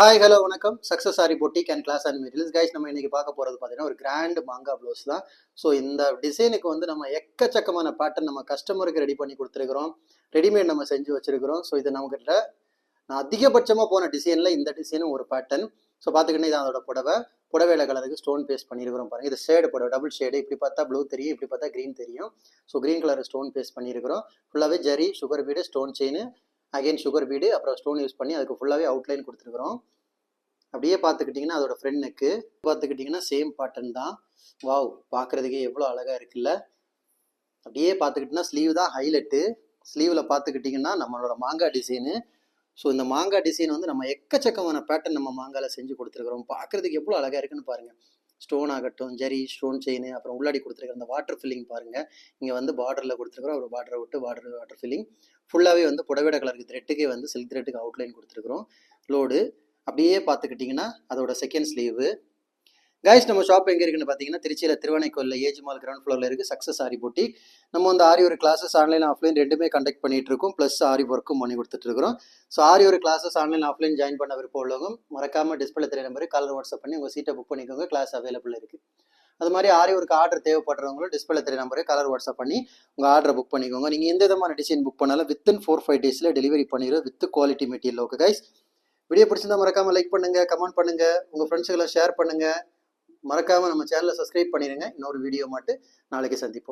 Hi hello வணக்கம் success sari boutique and class and materials guys. நம்ம இன்னைக்கு பார்க்க போகிறது பார்த்தீங்கன்னா ஒரு கிராண்ட் மாங்கா ப்ளவுஸ் தான். ஸோ இந்த டிசைனுக்கு வந்து நம்ம எக்கச்சக்கமான பேட்டர்ன் நம்ம கஸ்டமருக்கு ரெடி பண்ணி கொடுத்துருக்குறோம். ரெடிமேட் நம்ம செஞ்சு வச்சிருக்கிறோம். ஸோ இது நம்மகிட்ட நான் அதிகபட்சமாக போன டிசைனில் இந்த டிசைனும் ஒரு பேட்டர்ன். ஸோ பார்த்துக்கிட்டே இதான் அதோட புடவையில கலருக்கு ஸ்டோன் பேஸ்ட் பண்ணியிருக்கிறோம் பாருங்க. இது ஷேடு புடவை, டபுள் ஷேடு. இப்படி பார்த்தா ப்ளூ தெரியும், இப்படி பார்த்தா க்ரீன் தெரியும். So green colour stone paste பண்ணியிருக்கிறோம். ஃபுல்லாகவே zari, sugar bead, stone chain, again sugar bead, அப்புறம் ஸ்டோன் யூஸ் பண்ணி அதுக்கு ஃபுல்லாகவே அவுட்லைன் கொடுத்துருக்குறோம். அப்படியே பார்த்துக்கிட்டிங்கன்னா அதோட ஃப்ரெண்ட் நெக்கு பார்த்துக்கிட்டிங்கன்னா சேம் பேட்டர்ன் தான். வாவ், பார்க்குறதுக்கே எவ்வளோ அழகாக இருக்குல்ல. அப்படியே பார்த்துக்கிட்டிங்கன்னா ஸ்லீவ் தான் ஹைலைட்டு. ஸ்லீவில் பார்த்துக்கிட்டிங்கன்னா நம்மளோட மாங்காய் டிசைனு. ஸோ இந்த மாங்காய் டிசைன் வந்து நம்ம எக்கச்சக்கமான பேட்டர்ன் நம்ம மாங்காயில் செஞ்சு கொடுத்துருக்குறோம். பார்க்குறதுக்கு எவ்வளோ அழகாக இருக்குன்னு பாருங்கள். ஸ்டோன் ஆகட்டும், ஜரி, ஸ்டோன் செயின், அப்புறம் உள்ளாடி கொடுத்துருக்குற அந்த வாட்டர் ஃபில்லிங் பாருங்கள். இங்கே வந்து பார்டரில் கொடுத்துருக்குறோம். ஒரு பார்டரை விட்டு வாட்டர் ஃபில்லிங் ஃபுல்லாகவே வந்து புடவைட கலருக்கு த்ரெட்டுக்கே வந்து சில்க் த்ரெட்டுக்கு அவுட்லைன் கொடுத்துருக்குறோம். லோடு அப்படியே பார்த்துக்கிட்டிங்கன்னா அதோட செகண்ட் ஸ்லீவு. கைஸ், நம்ம ஷாப் எங்கே இருக்குன்னு பார்த்தீங்கன்னா திருச்சியில் திருவானைக்கோலில் ஏஜ் மால் கிரவுண்ட் ஃப்ளோரில் இருக்குது சக்ஸஸ் சாரி பொட்டிக். நம்ம வந்து ஆரி ஒரு கிளாஸஸ் ஆன்லைன் ஆஃப்லைன் ரெண்டுமே கண்டக்ட் பண்ணிட்டு இருக்கோம். ப்ளஸ் ஆரி ஒர்க்கும் பண்ணி கொடுத்துட்ருக்கோம். ஸோ ஆரி ஒரு கிளாஸஸ் ஆன்லைன் ஆஃப்லைன் ஜாயின் பண்ண விருப்பம் உள்ளவங்க மறக்காமல் டிஸ்பிளே தெரிய நம்பரு காலர் வாட்ஸ்அப் பண்ணி உங்கள் சீட்டை புக் பண்ணிக்கோங்க. கிளாஸ் அவைலபிள் இருக்குது. அது மாதிரி ஆரி ஒர்க்கு ஆர்டர் தேவைப்படுறவங்களும் டிஸ்பிளே தெரிய நம்பரு கலர் வாட்ஸ்அப் பண்ணி உங்கள் ஆர்டரை புக் பண்ணிக்கோங்க. நீங்கள் எந்த விதமான டிசைன் புக் பண்ணாலும் வித்தின் 4-5 டேஸில் டெலிவரி பண்ணிடுவோம் with quality material. Okay guys, video பிடிச்சிருந்தா மறக்காம லைக் பண்ணுங்க, கமெண்ட் பண்ணுங்க, உங்க ஃப்ரெண்ட்ஸுகளை ஷேர் பண்ணுங்க. மறக்காம நம்ம சேனலை சப்ஸ்கிரைப் பண்ணிடுங்க. இன்னொரு வீடியோ மட்டும் நாளைக்கு சந்திப்போம்.